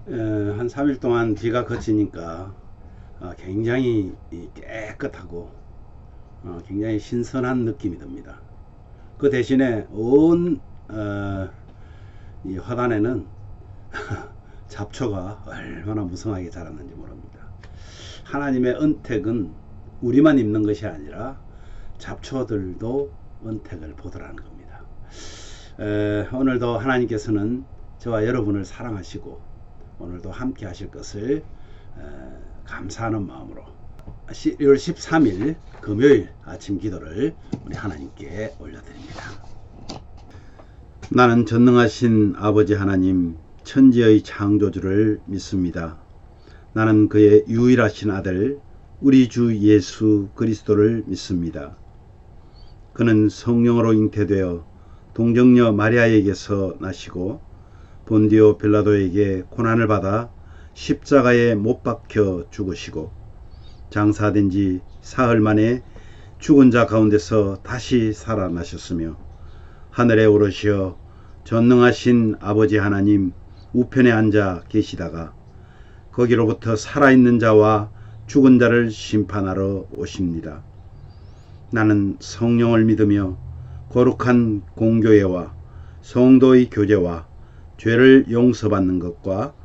한 3일 동안 비가 그치니까 굉장히 깨끗하고 굉장히 신선한 느낌이 듭니다. 그 대신에 온 이 화단에는 잡초가 얼마나 무성하게 자랐는지 모릅니다. 하나님의 은택은 우리만 입는 것이 아니라 잡초들도 은택을 보더라는 겁니다. 오늘도 하나님께서는 저와 여러분을 사랑하시고 오늘도 함께 하실 것을 감사하는 마음으로 1월 13일 금요일 아침 기도를 우리 하나님께 올려드립니다. 나는 전능하신 아버지 하나님 천지의 창조주를 믿습니다. 나는 그의 유일하신 아들 우리 주 예수 그리스도를 믿습니다. 그는 성령으로 잉태되어 동정녀 마리아에게서 나시고 본디오 빌라도에게 고난을 받아 십자가에 못 박혀 죽으시고 장사된 지 사흘 만에 죽은 자 가운데서 다시 살아나셨으며 하늘에 오르시어 전능하신 아버지 하나님 우편에 앉아 계시다가 거기로부터 살아있는 자와 죽은 자를 심판하러 오십니다. 나는 성령을 믿으며 거룩한 공교회와 성도의 교제와 죄를 용서받는 것과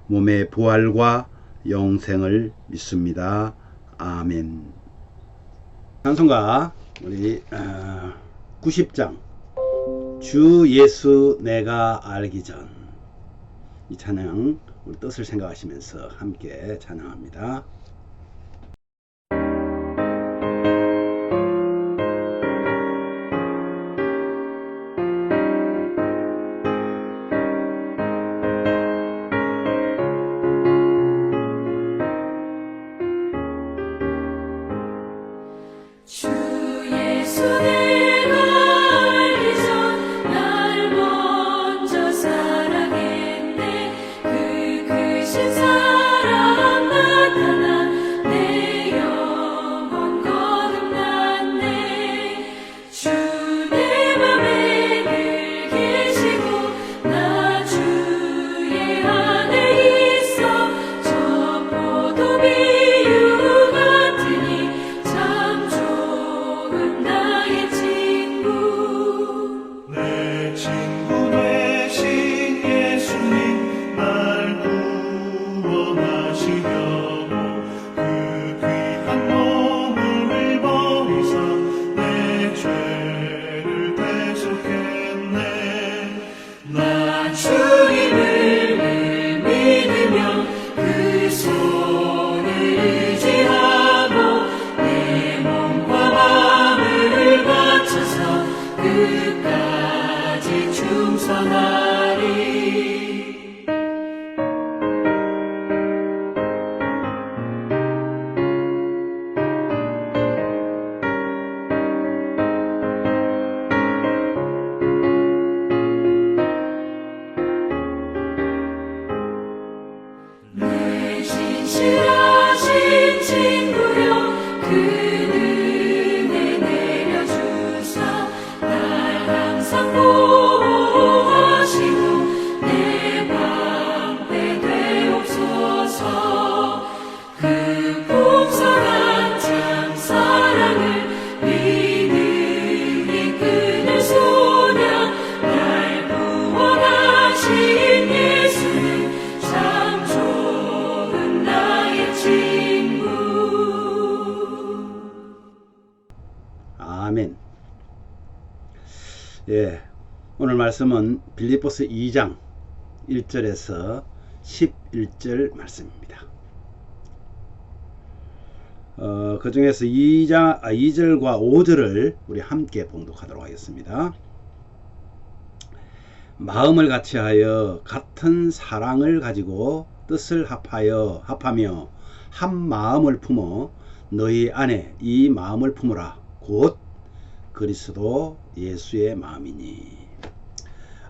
몸의 부활과 영생을 믿습니다. 아멘. 찬송가 우리 90장 주 예수 내가 알기 전, 이 찬양 우리 뜻을 생각하시면서 함께 찬양합니다. 주 예수 내가 알기 전 날 먼저 사랑했네. 그 크신 사랑 나타나 내 영혼 거듭났네. 주 내 맘에 늘 계시고 나 주의 안에 있어. 저 포도비유 같으니 참 좋은 나의 친구. 내 친구 되신 예수님 날 구원하시려고 그 귀한 몸을 버리사 내 죄를 대속했네. 나 주님을 늘 믿으며 그 손을 의지하고 내 몸과 마음을 바쳐서 끝까지 충성하리. 내 진실하신 친구여 그 은혜 내려주사 날 항상 보호하시고 내 방패 되옵소서. 그 풍성한 참 사랑을 믿음이 끊을 소냐. 날 구원하신 예수는 참 좋은 나의 친구. 아멘. 예, 오늘 말씀은 빌립보서 2장 1절에서 11절 말씀입니다. 그 중에서 2절과 5절을 우리 함께 봉독하도록 하겠습니다. 마음을 같이하여 같은 사랑을 가지고 뜻을 합하며 한 마음을 품어 너희 안에 이 마음을 품으라. 곧 그리스도 예수의 마음이니.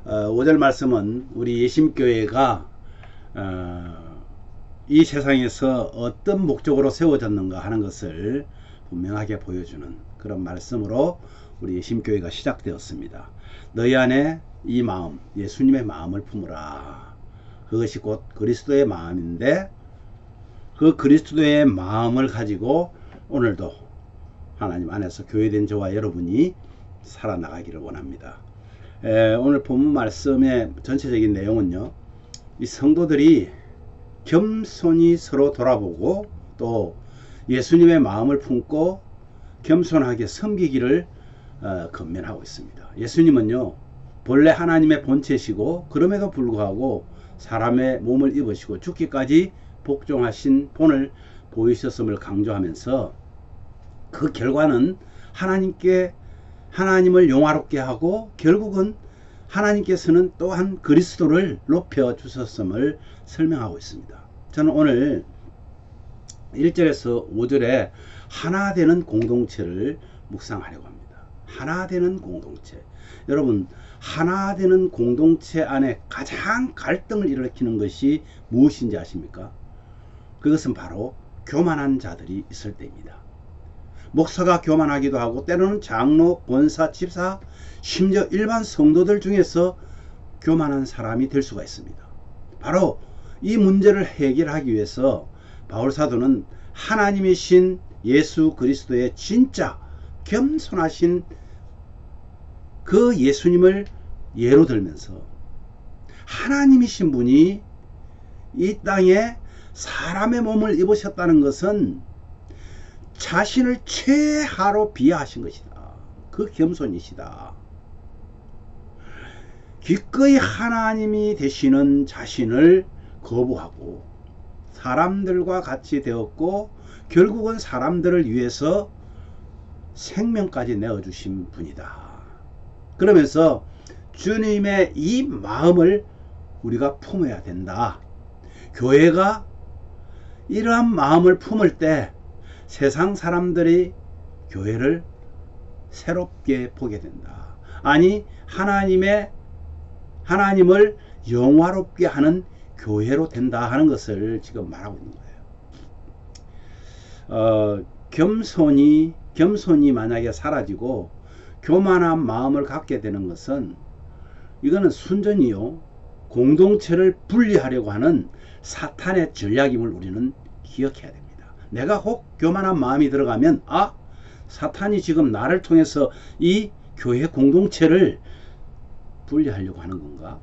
5절 말씀은 우리 예심교회가 이 세상에서 어떤 목적으로 세워졌는가 하는 것을 분명하게 보여주는 그런 말씀으로 우리 예심교회가 시작되었습니다. 너희 안에 이 마음, 예수님의 마음을 품으라. 그것이 곧 그리스도의 마음인데, 그 그리스도의 마음을 가지고 오늘도 하나님 안에서 교회된 저와 여러분이 살아나가기를 원합니다. 오늘 본문 말씀의 전체적인 내용은요, 이 성도들이 겸손히 서로 돌아보고 또 예수님의 마음을 품고 겸손하게 섬기기를 권면하고 있습니다. 예수님은요, 본래 하나님의 본체시고 그럼에도 불구하고 사람의 몸을 입으시고 죽기까지 복종하신 본을 보이셨음을 강조하면서 그 결과는 하나님을 영화롭게 하고 결국은 하나님께서는 또한 그리스도를 높여 주셨음을 설명하고 있습니다. 저는 오늘 1절에서 5절에 하나 되는 공동체를 묵상하려고 합니다. 하나 되는 공동체. 여러분, 하나 되는 공동체 안에 가장 갈등을 일으키는 것이 무엇인지 아십니까? 그것은 바로 교만한 자들이 있을 때입니다. 목사가 교만하기도 하고 때로는 장로, 권사, 집사, 심지어 일반 성도들 중에서 교만한 사람이 될 수가 있습니다. 바로 이 문제를 해결하기 위해서 바울사도는 하나님이신 예수 그리스도의 진짜 겸손하신 그 예수님을 예로 들면서 하나님이신 분이 이 땅에 사람의 몸을 입으셨다는 것은 자신을 최하로 비하하신 것이다. 그 겸손이시다. 기꺼이 하나님이 되시는 자신을 거부하고 사람들과 같이 되었고 결국은 사람들을 위해서 생명까지 내어주신 분이다. 그러면서 주님의 이 마음을 우리가 품어야 된다. 교회가 이러한 마음을 품을 때 세상 사람들이 교회를 새롭게 보게 된다. 아니, 하나님을 영화롭게 하는 교회로 된다 하는 것을 지금 말하고 있는 거예요. 겸손이 만약에 사라지고 교만한 마음을 갖게 되는 것은 이거는 순전히요, 공동체를 분리하려고 하는 사탄의 전략임을 우리는 기억해야 됩니다. 내가 혹 교만한 마음이 들어가면 사탄이 지금 나를 통해서 이 교회 공동체를 분리하려고 하는 건가?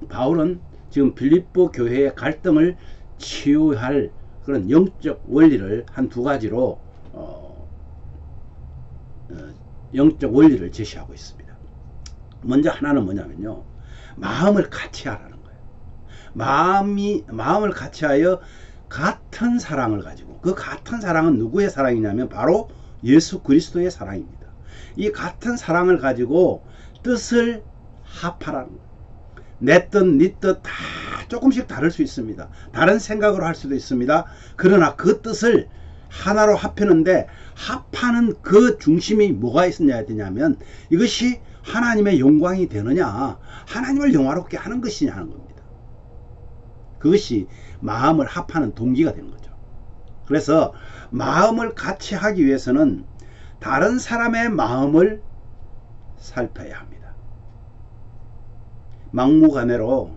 바울은 지금 빌립보 교회의 갈등을 치유할 그런 영적 원리를 한 두 가지로 영적 원리를 제시하고 있습니다. 먼저 하나는 뭐냐면요, 마음을 같이 하라는 거예요. 마음을 같이 하여 같은 사랑을 가지고, 그 같은 사랑은 누구의 사랑이냐면 바로 예수 그리스도의 사랑입니다. 이 같은 사랑을 가지고 뜻을 합하라는 거예요. 내 뜻, 네 뜻 다 조금씩 다를 수 있습니다. 다른 생각으로 할 수도 있습니다. 그러나 그 뜻을 하나로 합하는데, 합하는 그 중심이 뭐가 있어야 되냐면 이것이 하나님의 영광이 되느냐, 하나님을 영화롭게 하는 것이냐 하는 겁니다. 그것이 마음을 합하는 동기가 되는 거죠. 그래서 마음을 같이 하기 위해서는 다른 사람의 마음을 살펴야 합니다. 막무가내로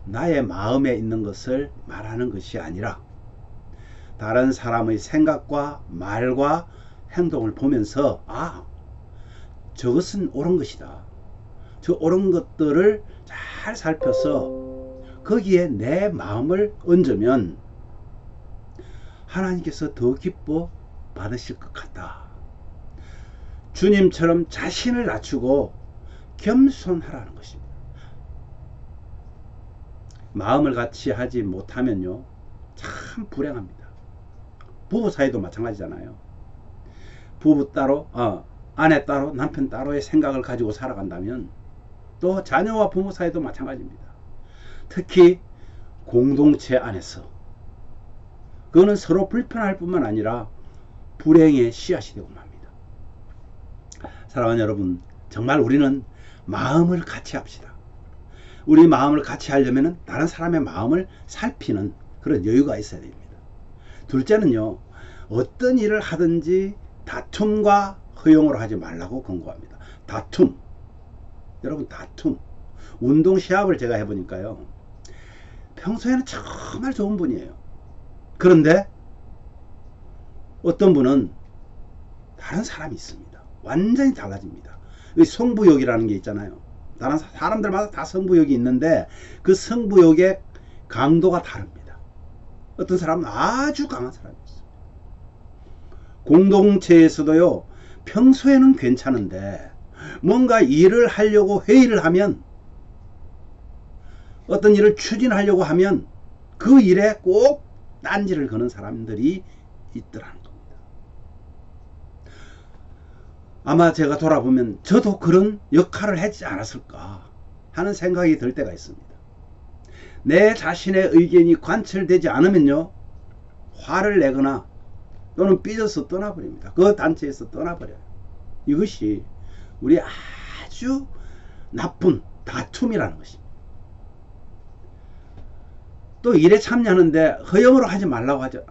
나의 마음에 있는 것을 말하는 것이 아니라 다른 사람의 생각과 말과 행동을 보면서 저것은 옳은 것이다. 저 옳은 것들을 잘 살펴서 거기에 내 마음을 얹으면 하나님께서 더 기뻐 받으실 것 같다. 주님처럼 자신을 낮추고 겸손하라는 것입니다. 마음을 같이 하지 못하면요, 참 불행합니다. 부부 사이도 마찬가지잖아요. 부부 따로, 아내 따로, 남편 따로의 생각을 가지고 살아간다면 또 자녀와 부모 사이도 마찬가지입니다. 특히 공동체 안에서 그거는 서로 불편할 뿐만 아니라 불행의 씨앗이 되고 맙니다. 사랑하는 여러분, 정말 우리는 마음을 같이 합시다. 우리 마음을 같이 하려면 다른 사람의 마음을 살피는 그런 여유가 있어야 됩니다. 둘째는요, 어떤 일을 하든지 다툼과 허용으로 하지 말라고 권고합니다. 다툼, 여러분, 다툼. 운동 시합을 제가 해보니까요, 평소에는 정말 좋은 분이에요. 그런데 어떤 분은 다른 사람이 있습니다. 완전히 달라집니다. 성부욕이라는 게 있잖아요. 다른 사람들마다 다 성부욕이 있는데 그 성부욕의 강도가 다릅니다. 어떤 사람은 아주 강한 사람이 있어요. 공동체에서도요, 평소에는 괜찮은데 뭔가 일을 하려고 회의를 하면, 어떤 일을 추진하려고 하면 그 일에 꼭 딴지를 거는 사람들이 있더라는 겁니다. 아마 제가 돌아보면 저도 그런 역할을 했지 않았을까 하는 생각이 들 때가 있습니다. 내 자신의 의견이 관철되지 않으면요, 화를 내거나 또는 삐져서 떠나버립니다. 그 단체에서 떠나버려요. 이것이 우리 아주 나쁜 다툼이라는 것입니다. 또 일에 참여하는데 허영으로 하지 말라고 하죠.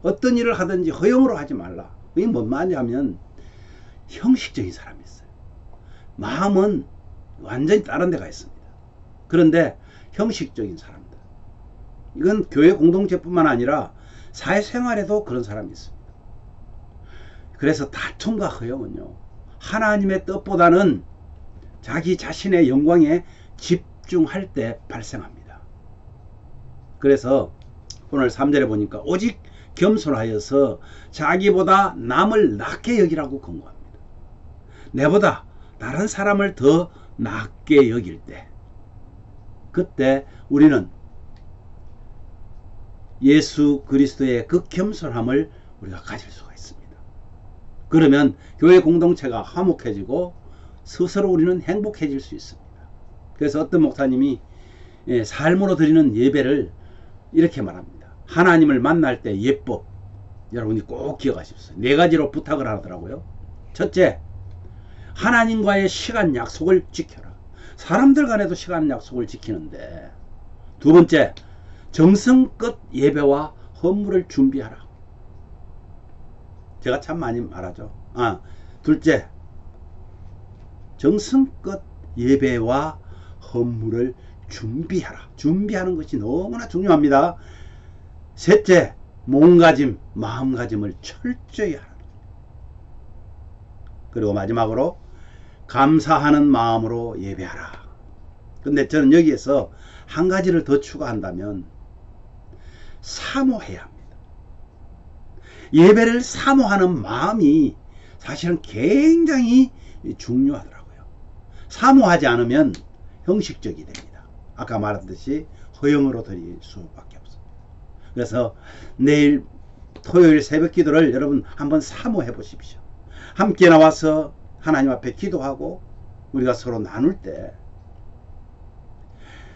어떤 일을 하든지 허영으로 하지 말라. 이게 뭔 말이냐면 형식적인 사람이 있어요. 마음은 완전히 다른 데가 있습니다. 그런데 형식적인 사람들, 이건 교회 공동체뿐만 아니라 사회생활에도 그런 사람이 있습니다. 그래서 다툼과 허영은요, 하나님의 뜻보다는 자기 자신의 영광에 집중할 때 발생합니다. 그래서 오늘 3절에 보니까 오직 겸손하여서 자기보다 남을 낮게 여기라고 권고합니다. 내보다 다른 사람을 더 낮게 여길 때, 그때 우리는 예수 그리스도의 그 겸손함을 우리가 가질 수가 있습니다. 그러면 교회 공동체가 화목해지고 스스로 우리는 행복해질 수 있습니다. 그래서 어떤 목사님이 삶으로 드리는 예배를 이렇게 말합니다. 하나님을 만날 때 예법, 여러분이 꼭 기억하십시오. 4가지로 부탁을 하더라고요. 첫째, 하나님과의 시간 약속을 지켜라. 사람들 간에도 시간 약속을 지키는데. 두 번째, 정성껏 예배와 헌물을 준비하라. 제가 참 많이 말하죠. 둘째, 정성껏 예배와 헌물을 준비하라. 준비하는 것이 너무나 중요합니다. 셋째, 몸가짐, 마음가짐을 철저히 하라. 그리고 마지막으로 감사하는 마음으로 예배하라. 근데 저는 여기에서 한 가지를 더 추가한다면 사모해야 합니다. 예배를 사모하는 마음이 사실은 굉장히 중요하더라고요. 사모하지 않으면 형식적이 됩니다. 아까 말했듯이 허영으로 드릴 수밖에 없습니다. 그래서 내일 토요일 새벽 기도를 여러분 한번 사모해 보십시오. 함께 나와서 하나님 앞에 기도하고 우리가 서로 나눌 때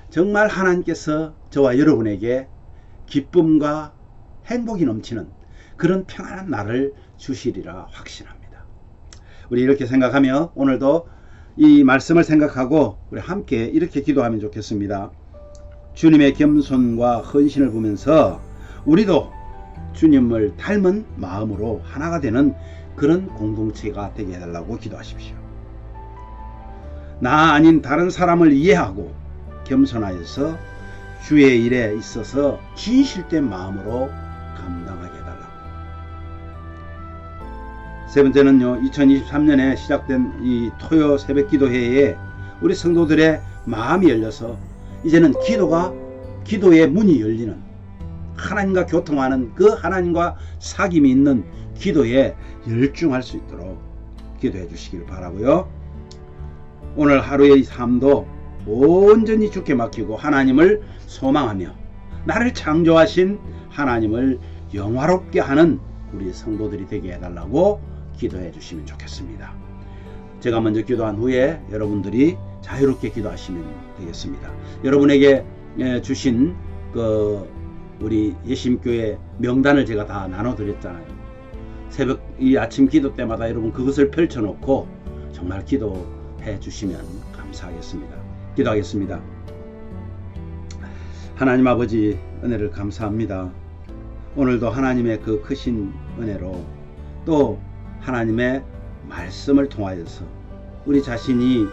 정말 하나님께서 저와 여러분에게 기쁨과 행복이 넘치는 그런 평안한 날을 주시리라 확신합니다. 우리 이렇게 생각하며 오늘도 이 말씀을 생각하고 우리 함께 이렇게 기도하면 좋겠습니다. 주님의 겸손과 헌신을 보면서 우리도 주님을 닮은 마음으로 하나가 되는 그런 공동체가 되게 해달라고 기도하십시오. 나 아닌 다른 사람을 이해하고 겸손하여서 주의 일에 있어서 진실된 마음으로 감당하게 해달라고. 세 번째는요, 2023년에 시작된 이 토요 새벽 기도회에 우리 성도들의 마음이 열려서 이제는 기도의 문이 열리는, 하나님과 교통하는 그 하나님과 사귐이 있는 기도에 열중할 수 있도록 기도해 주시길 바라고요. 오늘 하루의 삶도 온전히 주께 맡기고 하나님을 소망하며 나를 창조하신 하나님을 영화롭게 하는 우리 성도들이 되게 해달라고 기도해 주시면 좋겠습니다. 제가 먼저 기도한 후에 여러분들이 자유롭게 기도하시면 되겠습니다. 여러분에게 주신 우리 예심교회 명단을 제가 다 나눠드렸잖아요. 새벽 이 아침 기도 때마다 여러분 그것을 펼쳐놓고 정말 기도해 주시면 감사하겠습니다. 기도하겠습니다. 하나님 아버지, 은혜를 감사합니다. 오늘도 하나님의 그 크신 은혜로 또 하나님의 말씀을 통하여서 우리 자신이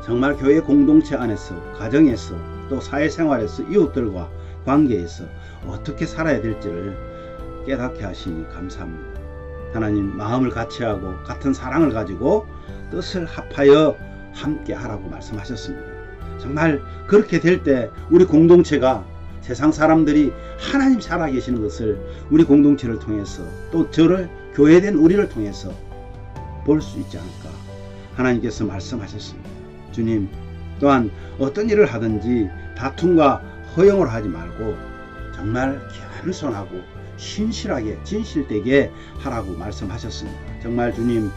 정말 교회 공동체 안에서, 가정에서, 또 사회생활에서 이웃들과 관계에서 어떻게 살아야 될지를 깨닫게 하시니 감사합니다. 하나님, 마음을 같이 하고 같은 사랑을 가지고 뜻을 합하여 함께 하라고 말씀하셨습니다. 정말 그렇게 될 때 우리 공동체가 세상 사람들이 하나님 살아계시는 것을 우리 공동체를 통해서 또 저를 교회된 우리를 통해서 볼 수 있지 않을까 하나님께서 말씀하셨습니다. 주님, 또한 어떤 일을 하든지 다툼과 허용을 하지 말고 정말 겸손하고 신실하게 진실되게 하라고 말씀하셨습니다. 정말 주님,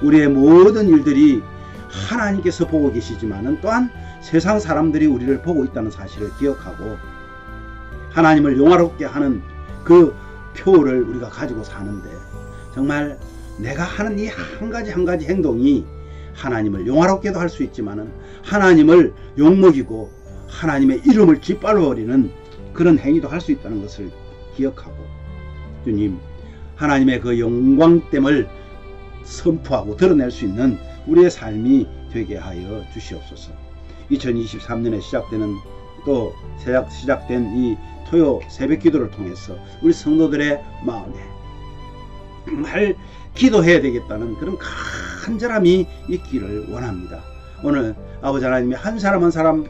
우리의 모든 일들이 하나님께서 보고 계시지만은 또한 세상 사람들이 우리를 보고 있다는 사실을 기억하고 하나님을 영화롭게 하는 그 표를 우리가 가지고 사는데 정말 내가 하는 이 한 가지 한 가지 행동이 하나님을 영화롭게도 할 수 있지만은 하나님을 욕먹이고 하나님의 이름을 짓밟아버리는 그런 행위도 할 수 있다는 것을 기억하고 주님, 하나님의 그 영광됨을 선포하고 드러낼 수 있는 우리의 삶이 되게 하여 주시옵소서. 2023년에 시작되는 또 시작된 이 토요 새벽 기도를 통해서 우리 성도들의 마음에 정말 기도해야 되겠다는 그런 간절함이 있기를 원합니다. 오늘 아버지 하나님이 한 사람 한 사람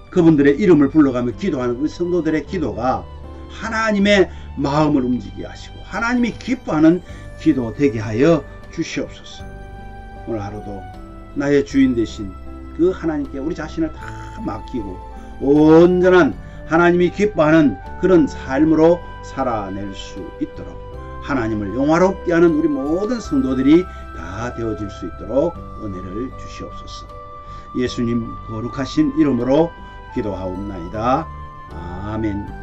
그분들의 이름을 불러가며 기도하는 우리 성도들의 기도가 하나님의 마음을 움직이게 하시고 하나님이 기뻐하는 기도 되게 하여 주시옵소서. 오늘 하루도 나의 주인 되신 그 하나님께 우리 자신을 다 맡기고 온전한 하나님이 기뻐하는 그런 삶으로 살아낼 수 있도록 하나님을 영화롭게 하는 우리 모든 성도들이 다 되어질 수 있도록 은혜를 주시옵소서. 예수님 거룩하신 이름으로 기도하옵나이다. 아멘.